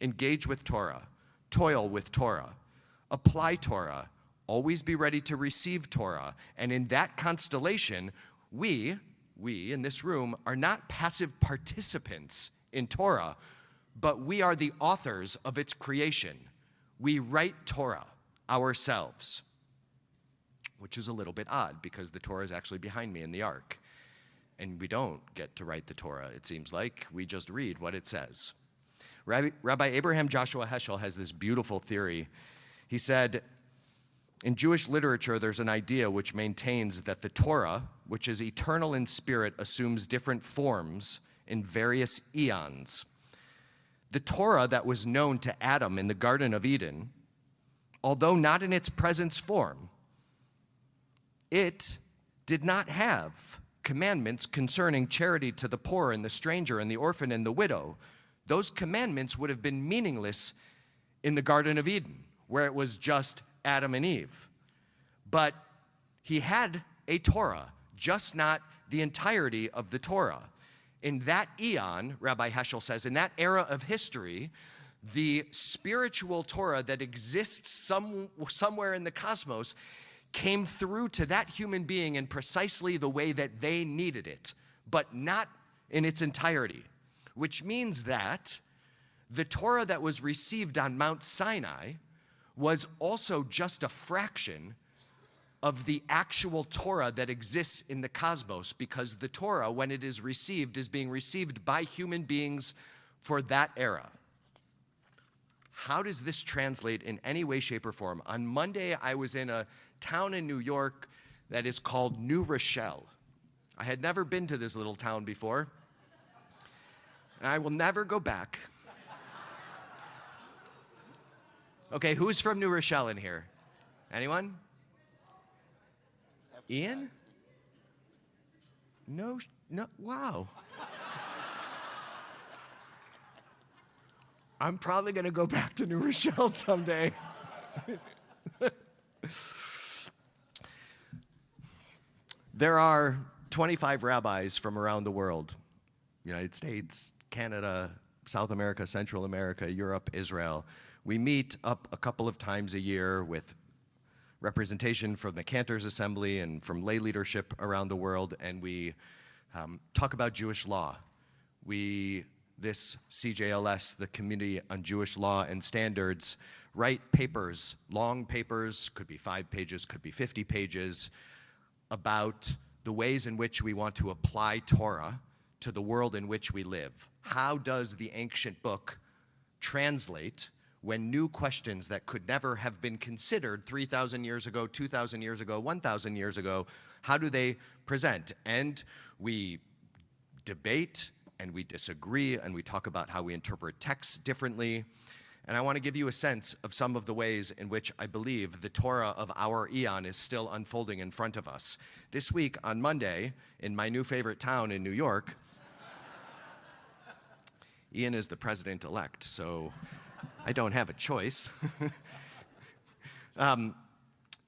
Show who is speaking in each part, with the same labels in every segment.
Speaker 1: engage with Torah, toil with Torah, apply Torah, always be ready to receive Torah. And in that constellation, we in this room are not passive participants in Torah, but we are the authors of its creation. We write Torah ourselves, which is a little bit odd because the Torah is actually behind me in the ark. And we don't get to write the Torah, it seems like. We just read what it says. Rabbi Abraham Joshua Heschel has this beautiful theory. He said, in Jewish literature, there's an idea which maintains that the Torah, which is eternal in spirit, assumes different forms in various eons. The Torah that was known to Adam in the Garden of Eden, although not in its present form, it did not have commandments concerning charity to the poor and the stranger and the orphan and the widow. Those commandments would have been meaningless in the Garden of Eden, where it was just Adam and Eve. But he had a Torah, just not the entirety of the Torah. In that eon, Rabbi Heschel says, in that era of history, the spiritual Torah that exists somewhere in the cosmos came through to that human being in precisely the way that they needed it, but not in its entirety, which means that the Torah that was received on Mount Sinai was also just a fraction of the actual Torah that exists in the cosmos, because the Torah, when it is being received by human beings for that era. How does this translate in any way, shape, or form? On Monday, I was in a town in New York that is called New Rochelle. I had never been to this little town before, and I will never go back. Okay, who's from New Rochelle in here? Anyone? Ian? No, wow. I'm probably going to go back to New Rochelle someday. There are 25 rabbis from around the world, United States, Canada, South America, Central America, Europe, Israel. We meet up a couple of times a year with representation from the Cantors Assembly and from lay leadership around the world, and we talk about Jewish law. This CJLS, the Committee on Jewish Law and Standards, write papers, long papers, could be 5 pages, could be 50 pages, about the ways in which we want to apply Torah to the world in which we live. How does the ancient book translate when new questions that could never have been considered 3,000 years ago, 2,000 years ago, 1,000 years ago, how do they present? And we debate, and we disagree, and we talk about how we interpret texts differently. And I want to give you a sense of some of the ways in which I believe the Torah of our eon is still unfolding in front of us. This week, on Monday, in my new favorite town in New York, Ian is the president-elect, so I don't have a choice.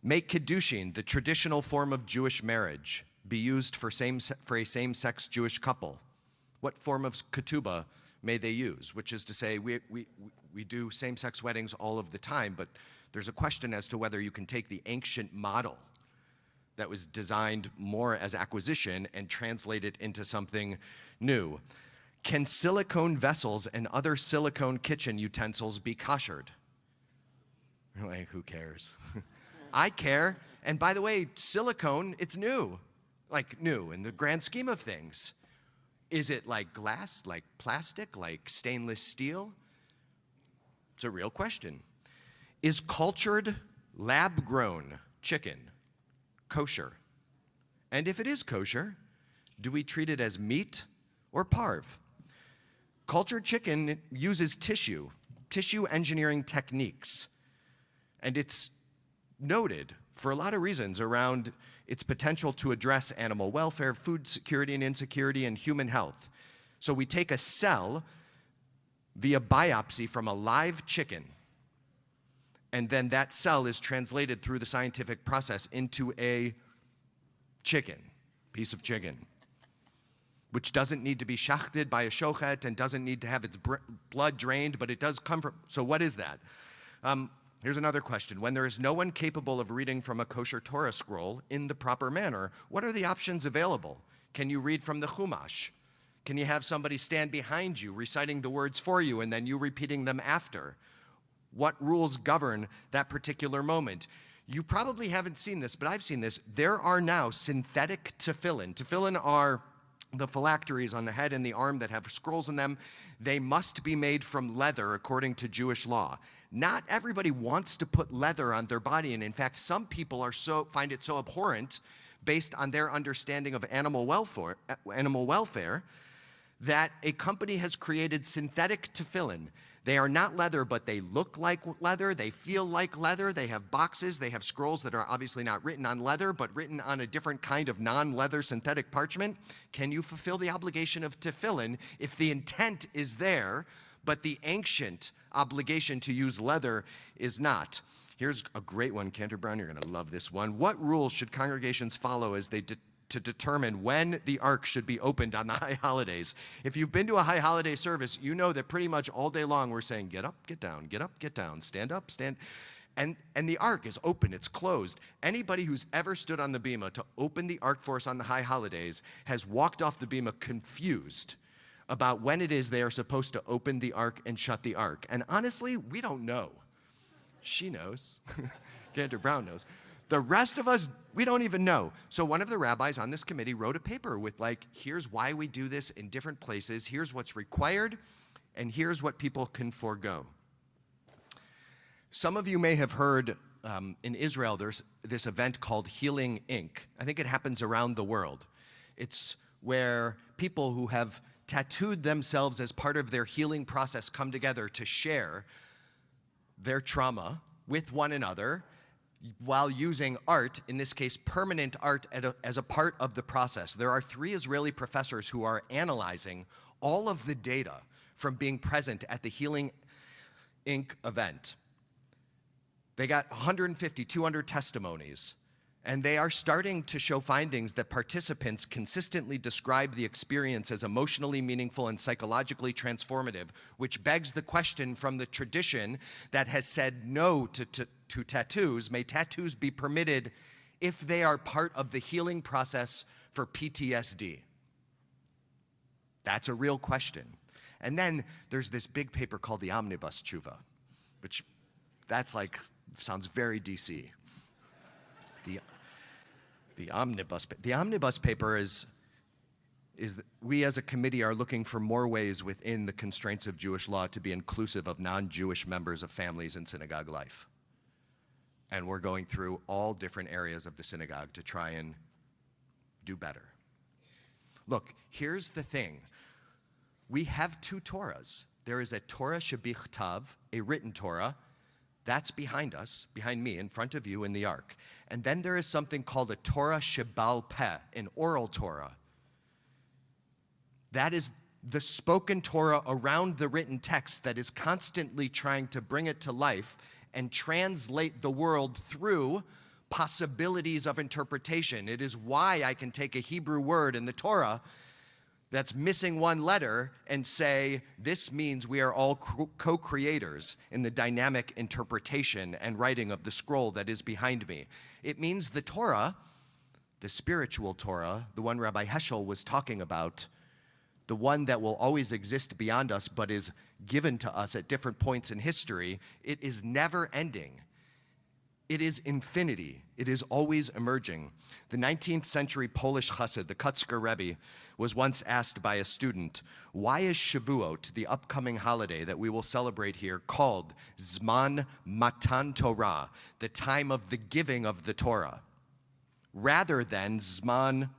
Speaker 1: Make Kiddushin, the traditional form of Jewish marriage, be used for a same-sex Jewish couple. What form of ketubah may they use? Which is to say, we do same-sex weddings all of the time, but there's a question as to whether you can take the ancient model that was designed more as acquisition and translate it into something new. Can silicone vessels and other silicone kitchen utensils be koshered? You're like, who cares? I care. And by the way, silicone, it's new. Like new in the grand scheme of things. Is it like glass, like plastic, like stainless steel? It's a real question. Is cultured, lab-grown chicken kosher? And if it is kosher, do we treat it as meat or parve? Cultured chicken uses tissue engineering techniques, and it's noted for a lot of reasons around its potential to address animal welfare, food security and insecurity, and human health. So we take a cell via biopsy from a live chicken, and then that cell is translated through the scientific process into a chicken, piece of chicken. which doesn't need to be shachted by a shochet and doesn't need to have its blood drained, but it does come from. So what is that? Here's another question. When there is no one capable of reading from a kosher Torah scroll in the proper manner, what are the options available? Can you read from the Chumash? Can you have somebody stand behind you reciting the words for you and then you repeating them after? What rules govern that particular moment? You probably haven't seen this, but I've seen this. There are now synthetic tefillin. Tefillin are the phylacteries on the head and the arm that have scrolls in them. They must be made from leather according to Jewish law. Not everybody wants to put leather on their body, and in fact, some people find it so abhorrent based on their understanding of animal welfare that a company has created synthetic tefillin. They are not leather, but they look like leather, they feel like leather, they have boxes, they have scrolls that are obviously not written on leather, but written on a different kind of non-leather synthetic parchment. Can you fulfill the obligation of tefillin if the intent is there, but the ancient obligation to use leather is not? Here's a great one, Cantor Brown, you're gonna love this one. What rules should congregations follow as they to determine when the ark should be opened on the high holidays? If you've been to a high holiday service, you know that pretty much all day long we're saying, get up, get down, get up, get down, stand up, stand. And the ark is open, it's closed. Anybody who's ever stood on the bima to open the ark for us on the high holidays has walked off the bima confused about when it is they are supposed to open the ark and shut the ark. And honestly, we don't know. She knows. Cantor Brown knows. The rest of us, we don't even know. So one of the rabbis on this committee wrote a paper with like, here's why we do this in different places, here's what's required, and here's what people can forego. Some of you may have heard in Israel, there's this event called Healing Inc. I think it happens around the world. It's where people who have tattooed themselves as part of their healing process come together to share their trauma with one another while using art, in this case permanent art, as a part of the process. There are 3 Israeli professors who are analyzing all of the data from being present at the Healing Inc. event. They got 150, 200 testimonies, and they are starting to show findings that participants consistently describe the experience as emotionally meaningful and psychologically transformative, which begs the question from the tradition that has said no to tattoos. May tattoos be permitted if they are part of the healing process for PTSD? That's a real question. And then there's this big paper called the Omnibus Tshuva, which that's like, sounds very DC. The omnibus paper is we as a committee are looking for more ways within the constraints of Jewish law to be inclusive of non-Jewish members of families in synagogue life. And we're going through all different areas of the synagogue to try and do better. Look, here's the thing. We have 2 Torahs. There is a Torah shebichtav, a written Torah, that's behind us, behind me, in front of you in the ark. And then there is something called a Torah shebal peh, an oral Torah. That is the spoken Torah around the written text that is constantly trying to bring it to life and translate the world through possibilities of interpretation. It is why I can take a Hebrew word in the Torah that's missing one letter and say, this means we are all co-creators in the dynamic interpretation and writing of the scroll that is behind me. It means the Torah, the spiritual Torah, the one Rabbi Heschel was talking about, the one that will always exist beyond us but is given to us at different points in history, it is never ending. It is infinity. It is always emerging. The 19th century Polish chassid, the Kutzker Rebbe, was once asked by a student, why is Shavuot, the upcoming holiday that we will celebrate here, called Zman Matan Torah, the time of the giving of the Torah, rather than Zman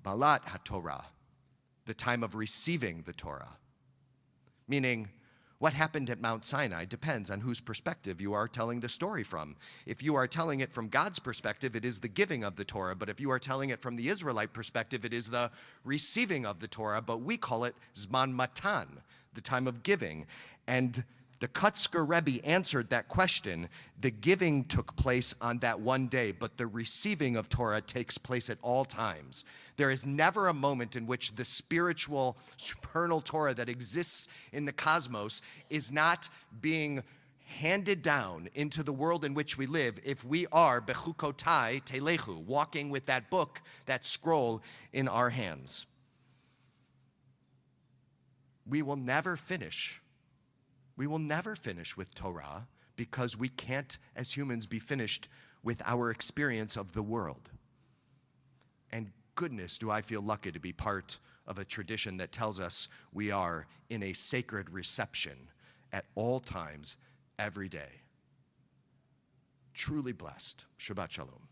Speaker 1: Balat HaTorah, the time of receiving the Torah? Meaning, what happened at Mount Sinai depends on whose perspective you are telling the story from. If you are telling it from God's perspective, it is the giving of the Torah. But if you are telling it from the Israelite perspective, it is the receiving of the Torah. But we call it Zman Matan, the time of giving. And The Kutzker Rebbe answered that question. The giving took place on that one day, but the receiving of Torah takes place at all times. There is never a moment in which the spiritual, supernal Torah that exists in the cosmos is not being handed down into the world in which we live if we are Behukotai telechu, walking with that book, that scroll in our hands. We will never finish. We will never finish with Torah because we can't, as humans, be finished with our experience of the world. And goodness, do I feel lucky to be part of a tradition that tells us we are in a sacred reception at all times, every day. Truly blessed. Shabbat Shalom.